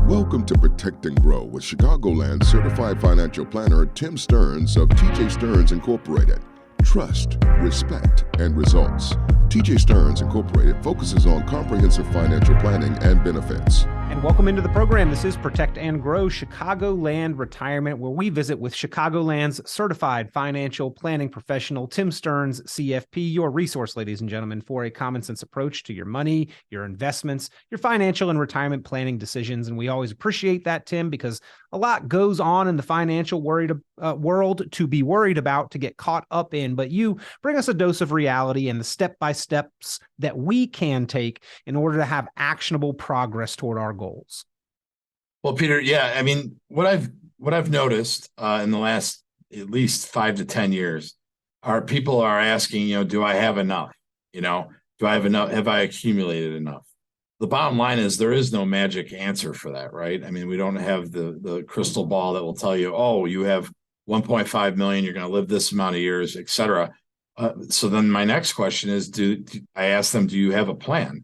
Welcome to Protect and Grow with Chicagoland certified financial planner Tim Stearns of TJ Stearns Incorporated. Trust, respect, and results. TJ Stearns Incorporated focuses on comprehensive financial planning and benefits. And welcome into the program. This is Protect and Grow Chicagoland Retirement, where we visit with Chicagoland's certified financial planning professional, Tim Stearns, CFP, your resource, ladies and gentlemen, for a common sense approach to your money, your investments, your financial and retirement planning decisions. And we always appreciate that, Tim, because a lot goes on in the financial world to be worried about, to get caught up in. But you bring us a dose of reality and the step-by-steps that we can take in order to have actionable progress toward our goals. Well, Peter, yeah, I mean, what I've noticed in the last at least 5 to 10 years are people are asking, do I have enough? Do I have enough? Have I accumulated enough? The bottom line is there is no magic answer for that, right? I mean, we don't have the crystal ball that will tell you, oh, you have 1.5 million, you're going to live this amount of years, et cetera. So then my next question is, I ask them, do you have a plan?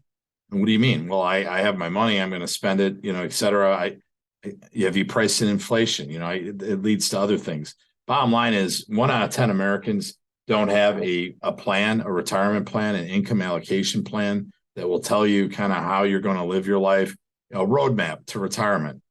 And what do you mean? Well, I have my money, I'm going to spend it, et cetera. Have you priced in inflation? It leads to other things. Bottom line is 1 out of 10 Americans don't have a plan, a retirement plan, an income allocation plan that will tell you kind of how you're going to live your life, a roadmap to retirement.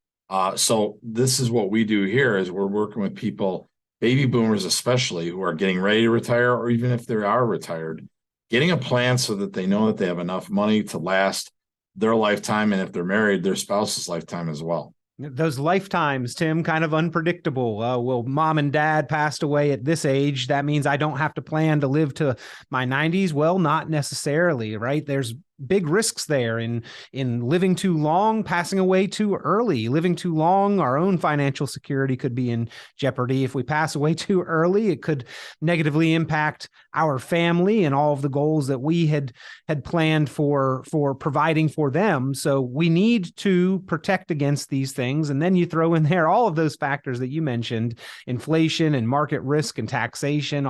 So this is what we do here is we're working with people, baby boomers especially, who are getting ready to retire, or even if they are retired, getting a plan so that they know that they have enough money to last their lifetime, and if they're married, their spouse's lifetime as well. Those lifetimes, Tim, kind of unpredictable. Well, mom and dad passed away at this age. That means I don't have to plan to live to my 90s. Well, not necessarily, right? There's big risks there in living too long, passing away too early. Living too long, our own financial security could be in jeopardy. If we pass away too early, it could negatively impact our family and all of the goals that we had planned for providing for them. So we need to protect against these things. And then you throw in there all of those factors that you mentioned, inflation and market risk and taxation,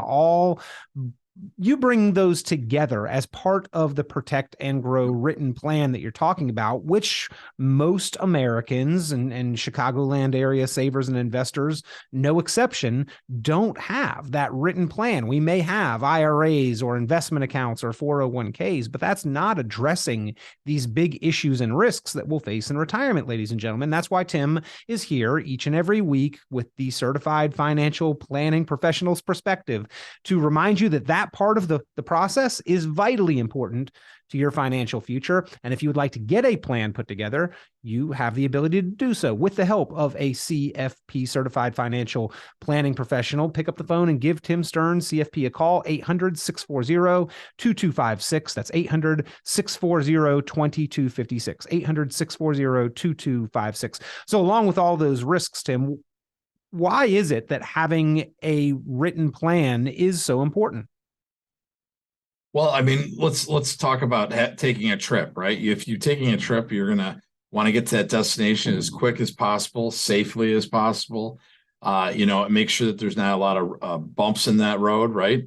you bring those together as part of the Protect and Grow written plan that you're talking about, which most Americans and Chicagoland area savers and investors, no exception, don't have that written plan. We may have IRAs or investment accounts or 401ks, but that's not addressing these big issues and risks that we'll face in retirement, ladies and gentlemen. That's why Tim is here each and every week with the certified financial planning professional's perspective to remind you that part of the process is vitally important to your financial future. And if you would like to get a plan put together, you have the ability to do so with the help of a CFP certified financial planning professional. Pick up the phone and give Tim Stearns, CFP, a call, 800-640-2256. That's 800-640-2256, 800-640-2256. So along with all those risks, Tim, why is it that having a written plan is so important? Well, I mean, let's talk about taking a trip, right? If you're taking a trip, you're going to want to get to that destination as quick as possible, safely as possible. Make sure that there's not a lot of bumps in that road, right?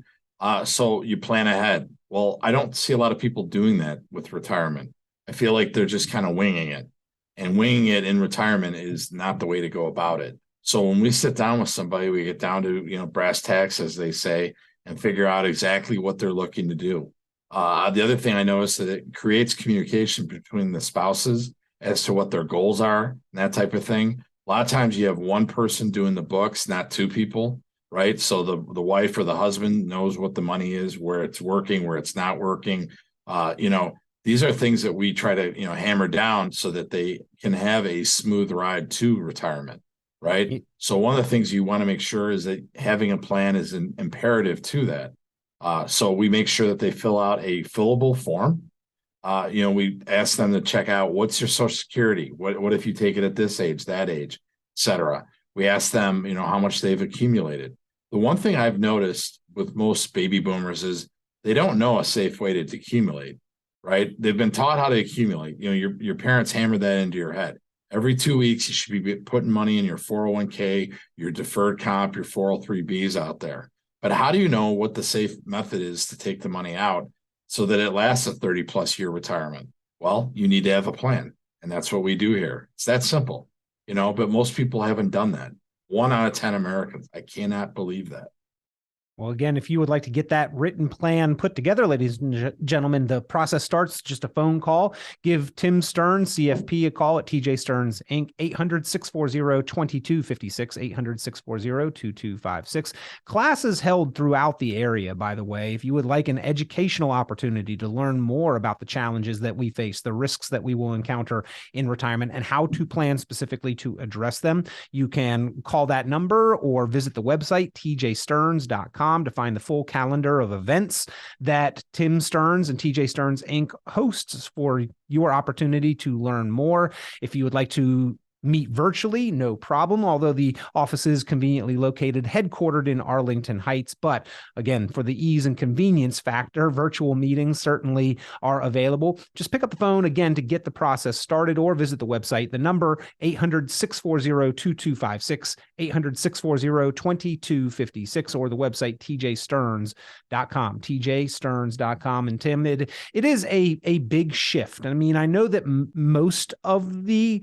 So you plan ahead. Well, I don't see a lot of people doing that with retirement. I feel like they're just kind of winging it, and winging it in retirement is not the way to go about it. So when we sit down with somebody, we get down to, brass tacks, as they say, and figure out exactly what they're looking to do. The other thing I noticed that it creates communication between the spouses as to what their goals are and that type of thing. A lot of times you have one person doing the books, not two people, right? So the wife or the husband knows what the money is, where it's working, where it's not working. These are things that we try to, hammer down so that they can have a smooth ride to retirement. Right. So one of the things you want to make sure is that having a plan is an imperative to that. So we make sure that they fill out a fillable form. We ask them to check out what's your Social Security? What if you take it at this age, that age, et cetera. We ask them, how much they've accumulated. The one thing I've noticed with most baby boomers is they don't know a safe way to accumulate. Right. They've been taught how to accumulate. Your parents hammer that into your head. Every 2 weeks, you should be putting money in your 401k, your deferred comp, your 403bs out there. But how do you know what the safe method is to take the money out so that it lasts a 30-plus year retirement? Well, you need to have a plan. And that's what we do here. It's that simple, but most people haven't done that. 1 out of 10 Americans. I cannot believe that. Well, again, if you would like to get that written plan put together, ladies and gentlemen, the process starts just a phone call. Give Tim Stearns, CFP, a call at TJ Stearns Inc. 800-640-2256, 800-640-2256. Classes held throughout the area, by the way. If you would like an educational opportunity to learn more about the challenges that we face, the risks that we will encounter in retirement, and how to plan specifically to address them, you can call that number or visit the website, tjstearns.com, to find the full calendar of events that Tim Stearns and TJ Stearns Inc. hosts for your opportunity to learn more. If you would like to meet virtually, no problem, although the office is conveniently located, headquartered in Arlington Heights. But again, for the ease and convenience factor, virtual meetings certainly are available. Just pick up the phone again to get the process started or visit the website. The number 800-640-2256, 800-640-2256, or the website tjstearns.com, tjstearns.com. And Tim, it is a big shift. I mean, I know that most of the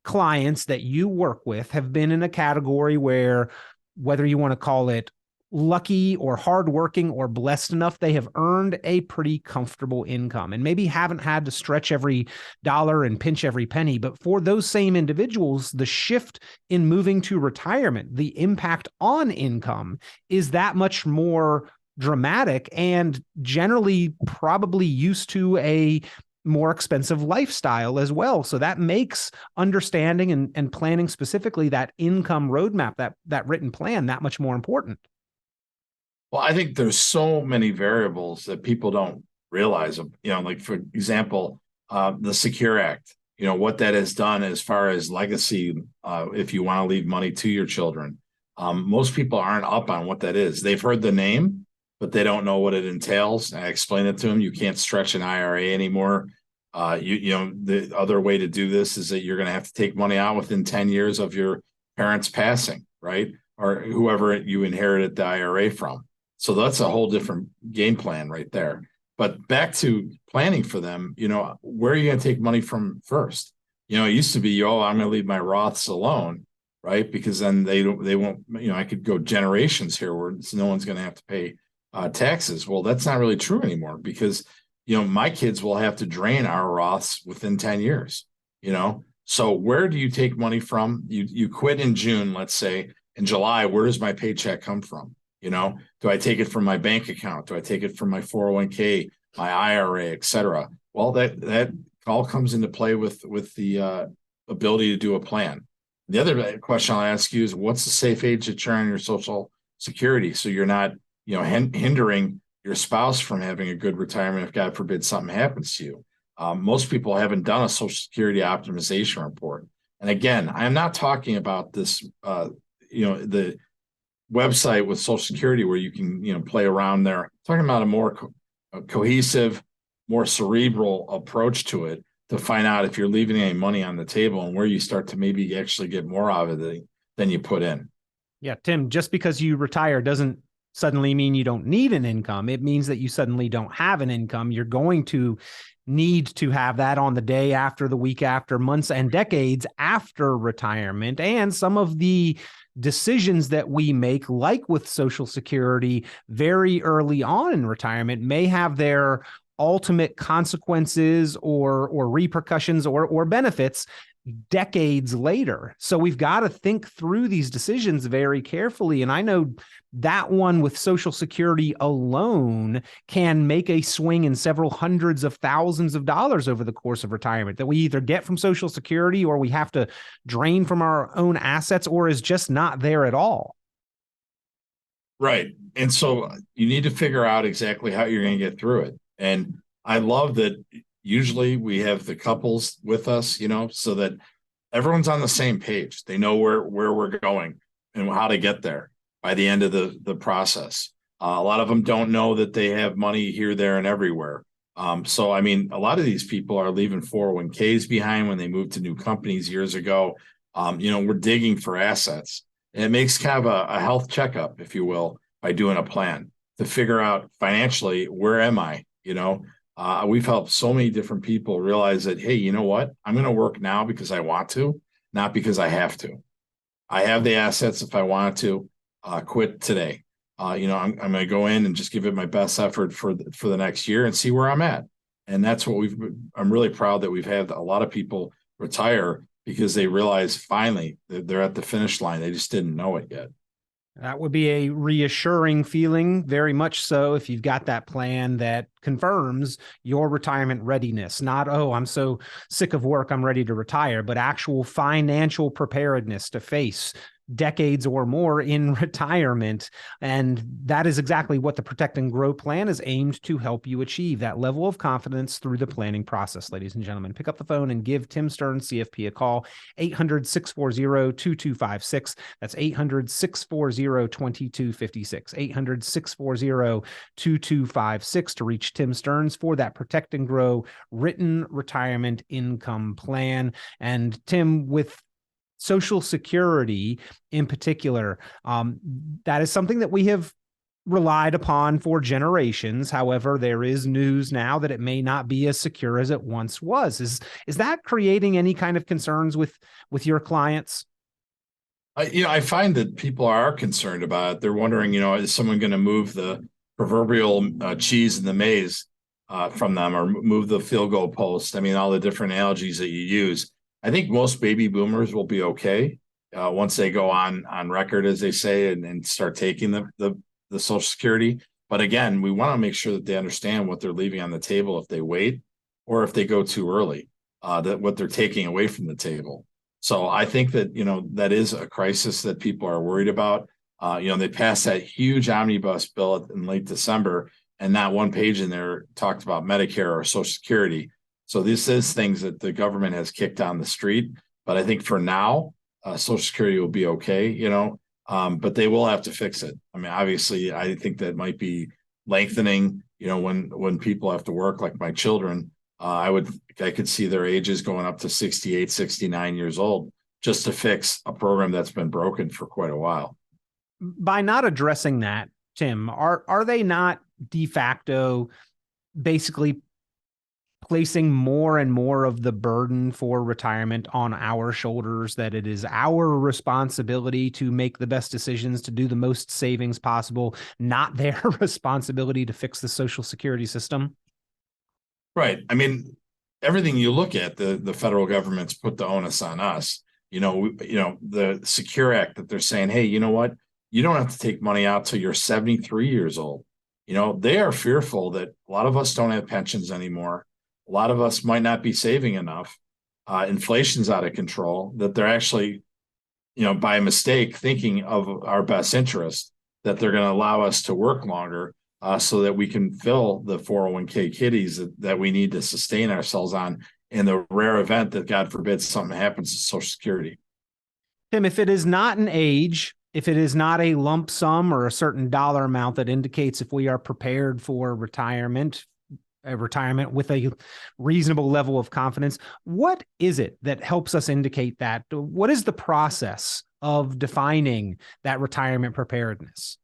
clients that you work with have been in a category where, whether you want to call it lucky or hardworking or blessed enough, they have earned a pretty comfortable income and maybe haven't had to stretch every dollar and pinch every penny. But for those same individuals, the shift in moving to retirement, the impact on income is that much more dramatic and generally probably used to a more expensive lifestyle as well. So that makes understanding and planning specifically that income roadmap, that written plan, that much more important. Well, I think there's so many variables that people don't realize. Like for example, the Secure Act, what that has done as far as legacy, if you want to leave money to your children. Most people aren't up on what that is. They've heard the name, but they don't know what it entails. I explain it to them. You can't stretch an IRA anymore. The other way to do this is that you're going to have to take money out within 10 years of your parents passing, right? Or whoever you inherited the IRA from. So that's a whole different game plan right there. But back to planning for them, where are you going to take money from first? It used to be, I'm going to leave my Roths alone, right? Because then they won't, I could go generations here where no one's going to have to pay taxes. Well, that's not really true anymore because, my kids will have to drain our Roths within 10 years, So where do you take money from? You quit in June, let's say. In July, where does my paycheck come from? Do I take it from my bank account? Do I take it from my 401k, my IRA, et cetera? Well, that all comes into play with the ability to do a plan. The other question I'll ask you is, what's the safe age that you're on your Social Security? So you're not, hindering your spouse from having a good retirement if, God forbid, something happens to you. Most people haven't done a Social Security optimization report. And again, I'm not talking about this, the website with Social Security where you can, play around there. I'm talking about a more cohesive, more cerebral approach to it to find out if you're leaving any money on the table and where you start to maybe actually get more out of it than you put in. Yeah, Tim, just because you retire doesn't suddenly mean you don't need an income. It means that you suddenly don't have an income. You're going to need to have that on the day after, the week after, months and decades after retirement. And some of the decisions that we make, like with Social Security very early on in retirement, may have their ultimate consequences or repercussions or benefits decades later. So we've got to think through these decisions very carefully. And I know that one with Social Security alone can make a swing in several hundreds of thousands of dollars over the course of retirement that we either get from Social Security or we have to drain from our own assets or is just not there at all. Right. And so you need to figure out exactly how you're going to get through it. And I love that usually we have the couples with us, so that everyone's on the same page. They know where we're going and how to get there by the end of the process. A lot of them don't know that they have money here, there, and everywhere. So, I mean, a lot of these people are leaving 401ks behind when they moved to new companies years ago. We're digging for assets. And it makes kind of a health checkup, if you will, by doing a plan to figure out financially, where am I? We've helped so many different people realize that, hey, you know what? I'm going to work now because I want to, not because I have to. I have the assets if I wanted to quit today. I'm going to go in and just give it my best effort for the next year and see where I'm at. And that's what I'm really proud that we've had a lot of people retire because they realize finally that they're at the finish line. They just didn't know it yet. That would be a reassuring feeling, very much so, if you've got that plan that confirms your retirement readiness. Not, oh, I'm so sick of work, I'm ready to retire, but actual financial preparedness to face decades or more in retirement. And that is exactly what the Protect and Grow plan is aimed to help you achieve, that level of confidence through the planning process. Ladies and gentlemen, pick up the phone and give Tim Stearns, CFP, a call, 800-640-2256. That's 800-640-2256, 800-640-2256 to reach Tim Stearns for that Protect and Grow written retirement income plan. And Tim, with Social Security in particular, that is something that we have relied upon for generations. However, there is news now that it may not be as secure as it once was. Is that creating any kind of concerns with your clients? I find that people are concerned about it. They're wondering, is someone going to move the proverbial cheese in the maze from them, or move the field goal post? I mean, all the different analogies that you use. I think most baby boomers will be okay once they go on record, as they say, and start taking the Social Security. But again, we want to make sure that they understand what they're leaving on the table if they wait, or if they go too early, that what they're taking away from the table. So I think that, that is a crisis that people are worried about. They passed that huge omnibus bill in late December, and not one page in there talked about Medicare or Social Security. So this is things that the government has kicked down the street. But I think for now, Social Security will be okay, but they will have to fix it. I mean, obviously, I think that might be lengthening, when people have to work, like my children. I could see their ages going up to 68, 69 years old just to fix a program that's been broken for quite a while. By not addressing that, Tim, are they not de facto basically placing more and more of the burden for retirement on our shoulders, that it is our responsibility to make the best decisions, to do the most savings possible, not their responsibility to fix the Social Security system? Right. I mean, everything you look at, the federal government's put the onus on us. The Secure Act that they're saying, hey, you know what? You don't have to take money out till you're 73 years old. They are fearful that a lot of us don't have pensions anymore. A lot of us might not be saving enough. Inflation's out of control, that they're actually, by mistake, thinking of our best interest, that they're going to allow us to work longer so that we can fill the 401k kitties that we need to sustain ourselves on in the rare event that, God forbid, something happens to Social Security. Tim, if it is not an age, if it is not a lump sum or a certain dollar amount that indicates if we are prepared for retirement with a reasonable level of confidence, what is it that helps us indicate that? What is the process of defining that retirement preparedness?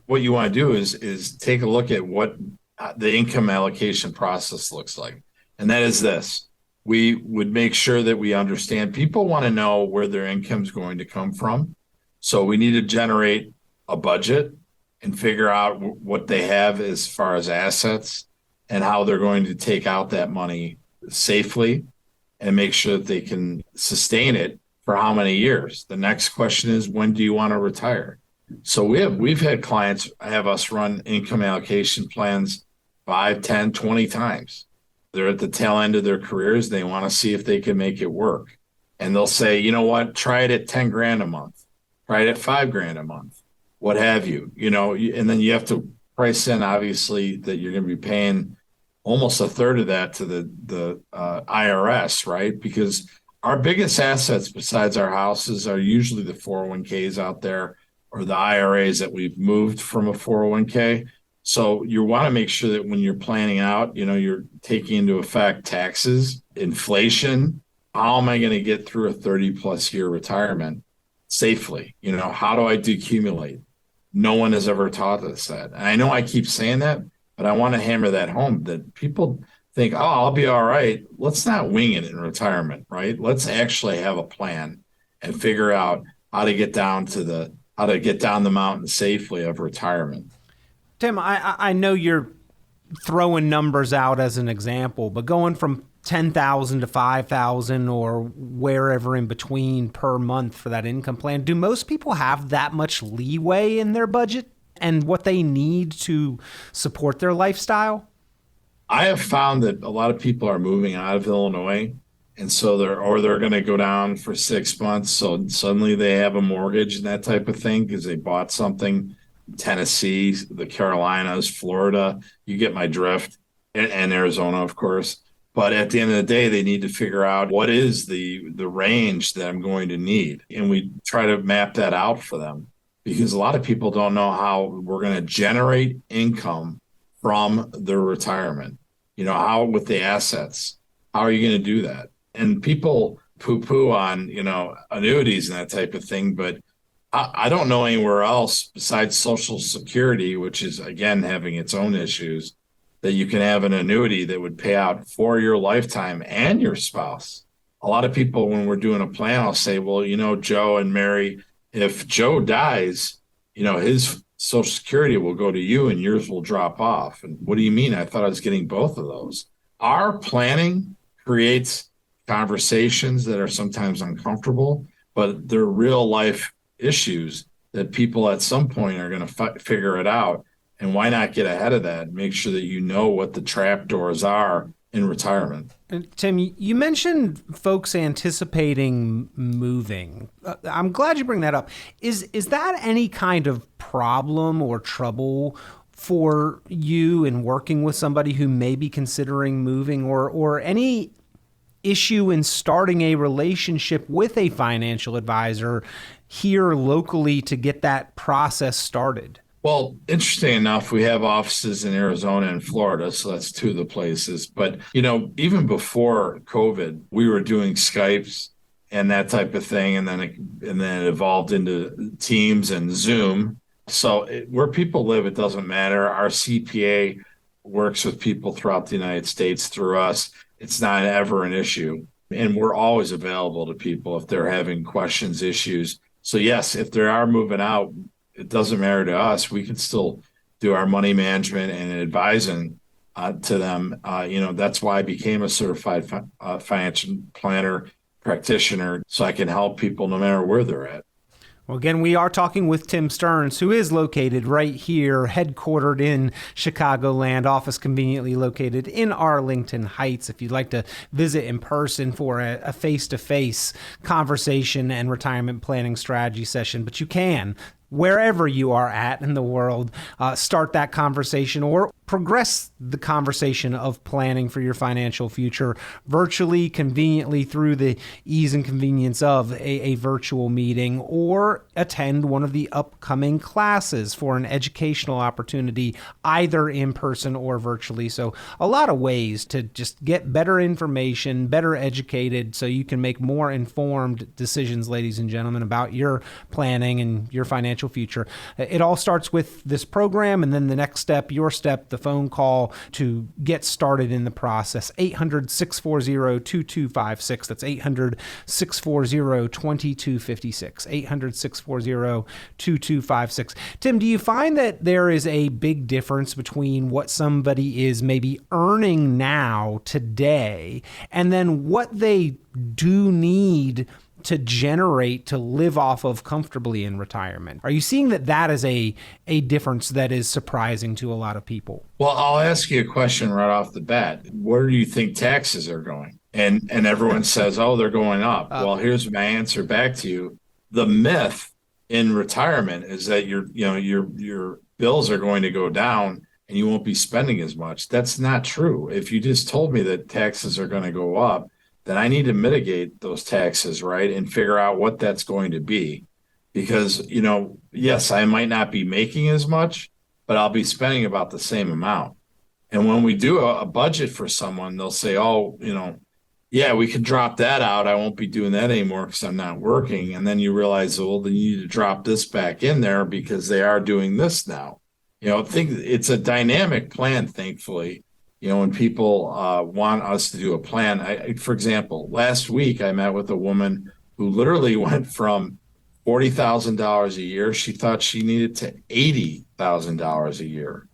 What you want to do is take a look at what the income allocation process looks like. And that is this. We would make sure that we understand people want to know where their income is going to come from. So we need to generate a budget and figure out what they have as far as assets, and how they're going to take out that money safely and make sure that they can sustain it for how many years. The next question is, when do you want to retire? So we've had clients have us run income allocation plans 5, 10, 20 times. They're at the tail end of their careers. They want to see if they can make it work. And they'll say, you know what, try it at 10 grand a month, try it at 5 grand a month, what have you, and then you have to price in, obviously, that you're going to be paying almost a third of that to the IRS, right? Because our biggest assets besides our houses are usually the 401ks out there, or the IRAs that we've moved from a 401k. So you want to make sure that when you're planning out, you're taking into effect taxes, inflation. How am I going to get through a 30 plus year retirement safely? How do I decumulate? No one has ever taught us that. And I know I keep saying that, But I want to hammer that home that people think, oh, I'll be all right. Let's not wing it in retirement, right? Let's actually have a plan and figure out how to get down the mountain safely of retirement. Tim, I know you're throwing numbers out as an example, but going from 10,000 to 5,000 or wherever in between per month for that income plan, do most people have that much leeway in their budget and what they need to support their lifestyle? I have found that a lot of people are moving out of Illinois, and so they're going to go down for 6 months. So suddenly they have a mortgage and that type of thing because they bought something. Tennessee, the Carolinas, Florida, you get my drift, and Arizona, of course. But at the end of the day, they need to figure out what is the range that I'm going to need. And we try to map that out for them because a lot of people don't know how we're going to generate income from their retirement. How with the assets, how are you going to do that? And people poo-poo on, annuities and that type of thing, but I don't know anywhere else besides Social Security, which is, again, having its own issues, that you can have an annuity that would pay out for your lifetime and your spouse. A lot of people, when we're doing a plan, I'll say, well, Joe and Mary, if Joe dies, his Social Security will go to you and yours will drop off. And what do you mean? I thought I was getting both of those. Our planning creates conversations that are sometimes uncomfortable, but they're real life issues that people at some point are going to figure it out. And why not get ahead of that and make sure that you know what the trapdoors are in retirement? And Tim, you mentioned folks anticipating moving. I'm glad you bring that up. Is that any kind of problem or trouble for you in working with somebody who may be considering moving, or any issue in starting a relationship with a financial advisor here locally to get that process started? Well, interesting enough, we have offices in Arizona and Florida, so that's two of the places. But, even before COVID, we were doing Skypes and that type of thing, and then it evolved into Teams and Zoom. So where people live, it doesn't matter. Our CPA works with people throughout the United States through us. It's not ever an issue. And we're always available to people if they're having questions, issues. So yes, if they are moving out, it doesn't matter to us. We can still do our money management and advising to them. That's why I became a certified financial planner practitioner, so I can help people no matter where they're at. Well, again, we are talking with Tim Stearns, who is located right here, headquartered in Chicagoland, office conveniently located in Arlington Heights. If you'd like to visit in person for a face-to-face conversation and retirement planning strategy session, but you can, wherever you are at in the world, start that conversation or progress the conversation of planning for your financial future virtually, conveniently through the ease and convenience of a virtual meeting, or attend one of the upcoming classes for an educational opportunity, either in person or virtually. So a lot of ways to just get better information, better educated, so you can make more informed decisions, ladies and gentlemen, about your planning and your financial future. It all starts with this program, and then the next step, your step, the phone call to get started in the process. 800-640-2256. That's 800-640-2256. 800-640-2256. Tim, do you find that there is a big difference between what somebody is maybe earning now today and then what they do need to generate to live off of comfortably in retirement? Are you seeing that is a difference that is surprising to a lot of people? Well, I'll ask you a question right off the bat. Where do you think taxes are going? And everyone says, oh, they're going up. Well, here's my answer back to you. The myth in retirement is that your bills are going to go down and you won't be spending as much. That's not true. If you just told me that taxes are going to go up, then I need to mitigate those taxes, right? And figure out what that's going to be. Because, yes, I might not be making as much, but I'll be spending about the same amount. And when we do a budget for someone, they'll say, oh, yeah, we can drop that out. I won't be doing that anymore because I'm not working. And then you realize, well, then you need to drop this back in there because they are doing this now. think it's a dynamic plan, thankfully. When people want us to do a plan, for example, last week I met with a woman who literally went from $40,000 a year. She thought she needed to $80,000 a year.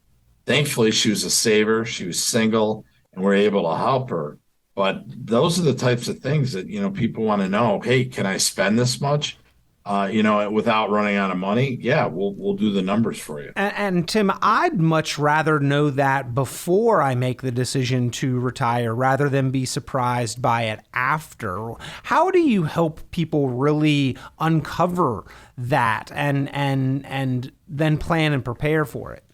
Thankfully, she was a saver. She was single, and we're able to help her. But those are the types of things that, people want to know. Hey, can I spend this much? Without running out of money? Yeah, we'll do the numbers for you. And Tim, I'd much rather know that before I make the decision to retire rather than be surprised by it after. How do you help people really uncover that and then plan and prepare for it?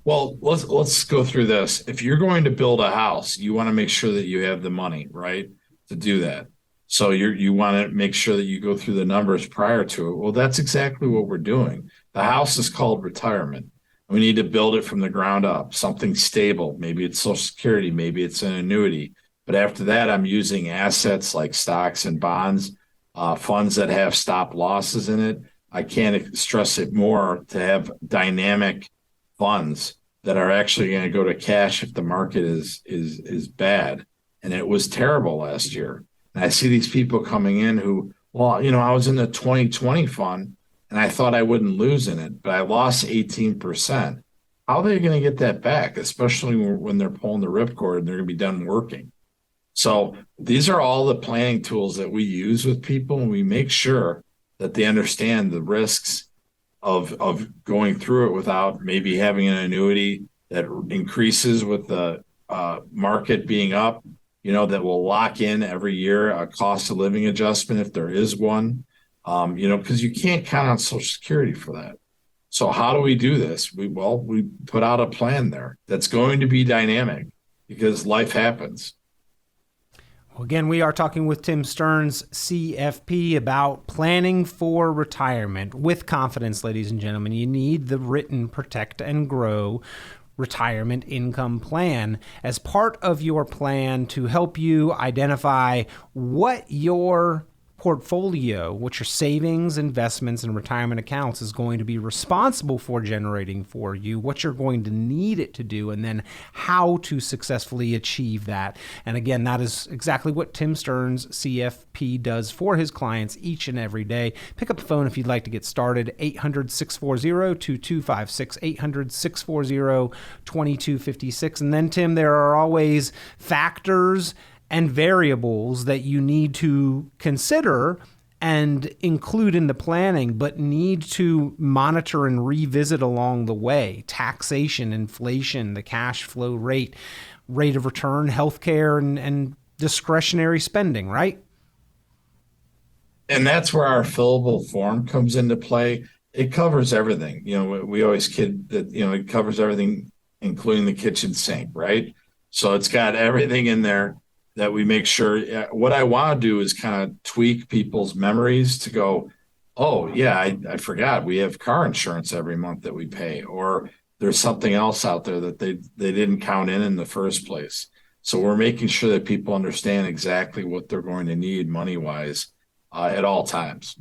Well, let's go through this. If you're going to build a house, you want to make sure that you have the money, right, to do that. So you want to make sure that you go through the numbers prior to it. Well, that's exactly what we're doing. The house is called retirement. We need to build it from the ground up, something stable. Maybe it's Social Security, maybe it's an annuity. But after that, I'm using assets like stocks and bonds, funds that have stop losses in it. I can't stress it more to have dynamic funds that are actually going to go to cash if the market is bad. And it was terrible last year. And I see these people coming in who, I was in the 2020 fund and I thought I wouldn't lose in it, but I lost 18%. How are they going to get that back, especially when they're pulling the ripcord and they're going to be done working? So these are all the planning tools that we use with people, and we make sure that they understand the risks of going through it without maybe having an annuity that increases with the market being up, that will lock in every year a cost of living adjustment if there is one, because you can't count on Social Security for that. So how do we do this? We put out a plan there that's going to be dynamic because life happens. Well, again, we are talking with Tim Stearns, CFP, about planning for retirement with confidence, ladies and gentlemen. You need the written Protect and Grow retirement income plan as part of your plan to help you identify what your portfolio, what your savings, investments, and retirement accounts is going to be responsible for generating for you, what you're going to need it to do, and then how to successfully achieve that. And again, that is exactly what Tim Stearns, CFP, does for his clients each and every day. Pick up the phone if you'd like to get started, 800-640-2256, 800-640-2256. And then, Tim, there are always factors and variables that you need to consider and include in the planning, but need to monitor and revisit along the way. Taxation, inflation, the cash flow rate of return, healthcare, and discretionary spending, right? And that's where our fillable form comes into play. It covers everything. We always kid that, it covers everything, including the kitchen sink, right? So it's got everything in there that we make sure. What I want to do is kind of tweak people's memories to go, oh, yeah, I forgot we have car insurance every month that we pay, or there's something else out there that they didn't count in the first place. So we're making sure that people understand exactly what they're going to need money-wise at all times.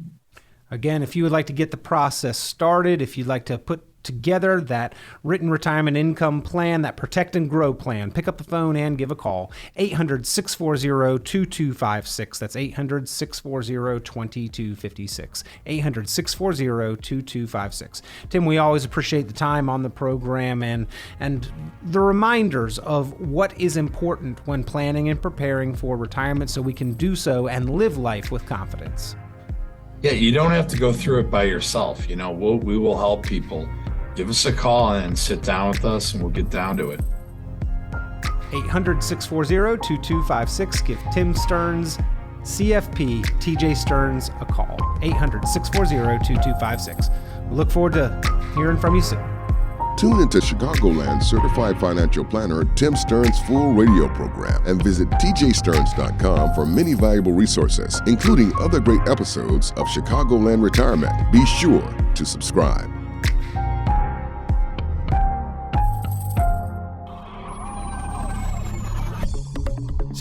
Again, if you would like to get the process started, if you'd like to put together that written retirement income plan, that Protect and Grow plan, pick up the phone and give a call. 800-640-2256. That's 800-640-2256. 800-640-2256. Tim, we always appreciate the time on the program and the reminders of what is important when planning and preparing for retirement so we can do so and live life with confidence. Yeah, you don't have to go through it by yourself. We will help people. Give us a call and sit down with us and we'll get down to it. 800-640-2256. Give Tim Stearns, CFP, TJ Stearns a call. 800-640-2256. We look forward to hearing from you soon. Tune into Chicagoland Certified Financial Planner Tim Stearns' full radio program and visit tjstearns.com for many valuable resources, including other great episodes of Chicagoland Retirement. Be sure to subscribe.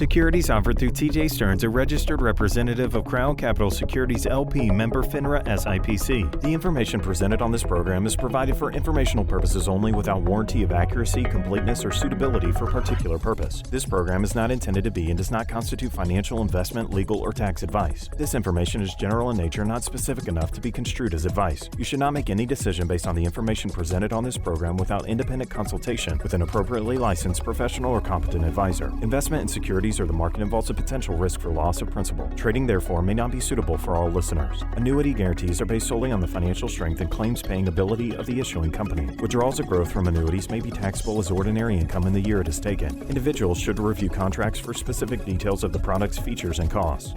Securities offered through TJ Stearns, a registered representative of Crown Capital Securities LP, member FINRA SIPC. The information presented on this program is provided for informational purposes only without warranty of accuracy, completeness, or suitability for particular purpose. This program is not intended to be and does not constitute financial, investment, legal, or tax advice. This information is general in nature, not specific enough to be construed as advice. You should not make any decision based on the information presented on this program without independent consultation with an appropriately licensed professional or competent advisor. Investment in securities or the market involves a potential risk for loss of principal. Trading, therefore, may not be suitable for all listeners. Annuity guarantees are based solely on the financial strength and claims-paying ability of the issuing company. Withdrawals of growth from annuities may be taxable as ordinary income in the year it is taken. Individuals should review contracts for specific details of the product's features and costs.